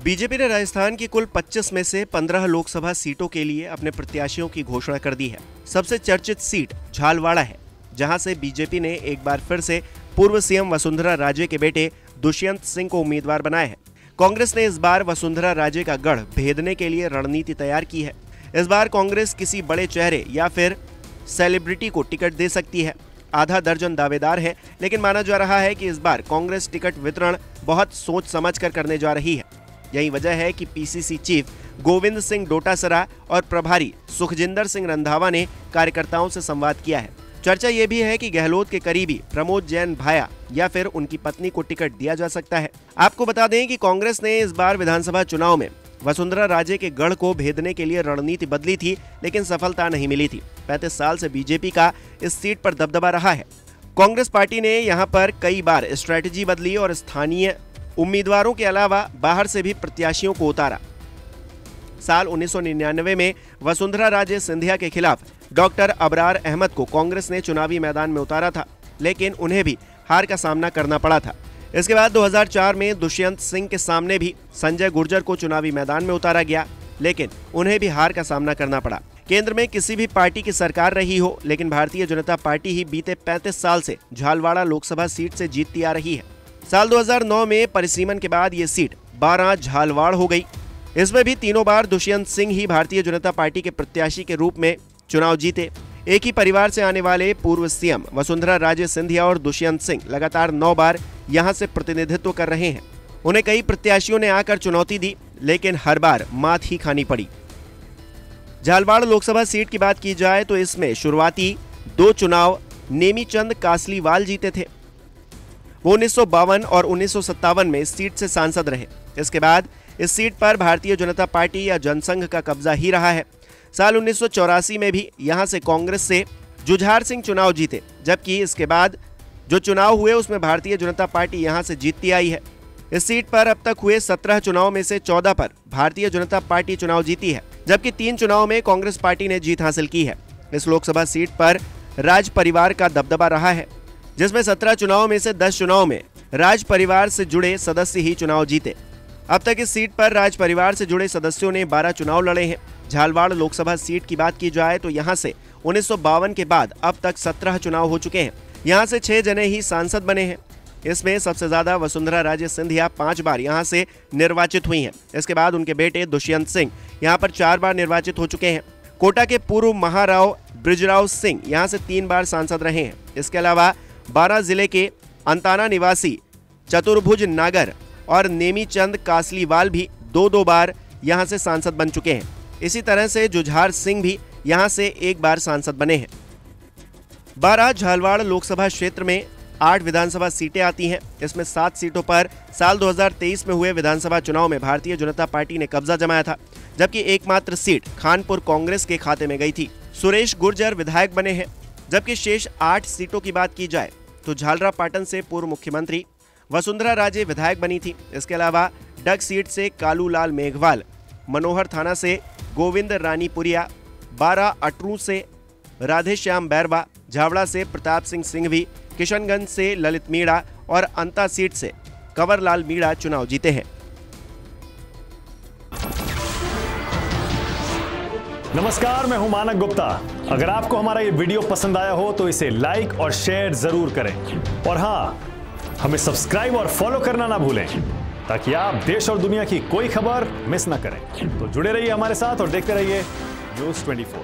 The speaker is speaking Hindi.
बीजेपी ने राजस्थान की कुल 25 में से 15 लोकसभा सीटों के लिए अपने प्रत्याशियों की घोषणा कर दी है। सबसे चर्चित सीट झालवाड़ा है, जहां से बीजेपी ने एक बार फिर से पूर्व सीएम वसुंधरा राजे के बेटे दुष्यंत सिंह को उम्मीदवार बनाया है। कांग्रेस ने इस बार वसुंधरा राजे का गढ़ भेदने के लिए रणनीति तैयार की है। इस बार कांग्रेस किसी बड़े चेहरे या फिर सेलिब्रिटी को टिकट दे सकती है। आधा दर्जन दावेदार है, लेकिन माना जा रहा है कि इस बार कांग्रेस टिकट वितरण बहुत सोच समझ कर करने जा रही है। यही वजह है कि पीसीसी चीफ गोविंद सिंह डोटासरा और प्रभारी सुखजिंदर सिंह रंधावा ने कार्यकर्ताओं से संवाद किया है। चर्चा ये भी है कि गहलोत के करीबी प्रमोद जैन भाया या फिर उनकी पत्नी को टिकट दिया जा सकता है। आपको बता दें कि कांग्रेस ने इस बार विधानसभा चुनाव में वसुंधरा राजे के गढ़ को भेदने के लिए रणनीति बदली थी, लेकिन सफलता नहीं मिली थी। 35 साल से बीजेपी का इस सीट पर दबदबा रहा है। कांग्रेस पार्टी ने यहां पर कई बार स्ट्रेटजी बदली और स्थानीय उम्मीदवारों के अलावा बाहर से भी प्रत्याशियों को उतारा। साल 1999 में वसुंधरा राजे सिंधिया के खिलाफ डॉक्टर अबरार अहमद को कांग्रेस ने चुनावी मैदान में उतारा था, लेकिन उन्हें भी हार का सामना करना पड़ा था। इसके बाद 2004 में दुष्यंत सिंह के सामने भी संजय गुर्जर को चुनावी मैदान में उतारा गया, लेकिन उन्हें भी हार का सामना करना पड़ा। केंद्र में किसी भी पार्टी की सरकार रही हो, लेकिन भारतीय जनता पार्टी ही बीते 35 साल से झालवाड़ा लोकसभा सीट से जीतती आ रही है। साल 2009 में परिसीमन के बाद ये सीट 12 झालवाड़ हो गई। इसमें भी तीनों बार दुष्यंत सिंह ही भारतीय जनता पार्टी के प्रत्याशी के रूप में चुनाव जीते। एक ही परिवार से आने वाले पूर्व सीएम वसुंधरा राजे सिंधिया और दुष्यंत सिंह लगातार 9 बार यहां से प्रतिनिधित्व कर रहे हैं। उन्हें कई प्रत्याशियों ने आकर चुनौती दी, लेकिन हर बार मात ही खानी पड़ी। झालवाड़ लोकसभा सीट की बात की जाए तो इसमें शुरुआती 2 चुनाव नेमीचंद कासलीवाल जीते थे। वो 1952 और 1957 में इस सीट से सांसद रहे। इसके बाद इस सीट पर भारतीय जनता पार्टी या जनसंघ का कब्जा ही रहा है। साल 1984 में भी यहां से कांग्रेस से जुझार सिंह चुनाव जीते, जबकि इसके बाद जो चुनाव हुए उसमें भारतीय जनता पार्टी यहां से जीतती आई है। इस सीट पर अब तक हुए 17 चुनाव में से 14 पर भारतीय जनता पार्टी चुनाव जीती है, जबकि 3 चुनाव में कांग्रेस पार्टी ने जीत हासिल की है। इस लोकसभा सीट पर राज परिवार का दबदबा रहा है, जिसमें 17 चुनाव में से 10 चुनाव में राज परिवार से जुड़े सदस्य ही चुनाव जीते। अब तक इस सीट पर राज परिवार से जुड़े सदस्यों ने 12 चुनाव लड़े हैं। झालवाड़ लोकसभा सीट की बात की जाए तो यहां से 1952 के बाद अब तक 17 चुनाव हो चुके हैं। यहां से 6 जने ही सांसद बने हैं। इसमें सबसे ज्यादा वसुंधरा राजे सिंधिया 5 बार यहां से निर्वाचित हुई हैं। इसके बाद उनके बेटे दुष्यंत सिंह यहां पर 4 बार निर्वाचित हो चुके हैं। कोटा के पूर्व महाराव ब्रिजराव सिंह यहां से 3 बार सांसद रहे हैं। इसके अलावा 12 जिले के अंताना निवासी चतुर्भुज नागर और नेमीचंद कासलीवाल भी 2-2 बार यहां से सांसद बन चुके हैं। इसी तरह से जुझार सिंह भी यहां से 1 बार सांसद बने हैं। 12 झालवाड़ लोकसभा क्षेत्र में 8 विधानसभा सीटें आती हैं। इसमें 7 सीटों पर साल 2023 में हुए विधानसभा चुनाव में भारतीय जनता पार्टी ने कब्जा जमाया था, जबकि एकमात्र सीट खानपुर कांग्रेस के खाते में गई थी। सुरेश गुर्जर विधायक बने हैं। जबकि शेष 8 सीटों की बात की जाए तो झालरापाटन से पूर्व मुख्यमंत्री वसुंधरा राजे विधायक बनी थी। इसके अलावा डग सीट से कालूलाल मेघवाल, मनोहर थाना से गोविंद रानीपुरिया, 12 अटरू से राधेश्याम बैरवा, झावड़ा से प्रताप सिंह सिंघवी, किशनगंज से ललित मीणा और अंता सीट से कंवरलाल मीणा चुनाव जीते हैं। नमस्कार, मैं हूं मानक गुप्ता। अगर आपको हमारा ये वीडियो पसंद आया हो तो इसे लाइक और शेयर जरूर करें, और हाँ, हमें सब्सक्राइब और फॉलो करना ना भूलें, ताकि आप देश और दुनिया की कोई खबर मिस ना करें। तो जुड़े रहिए हमारे साथ और देखते रहिए News 24।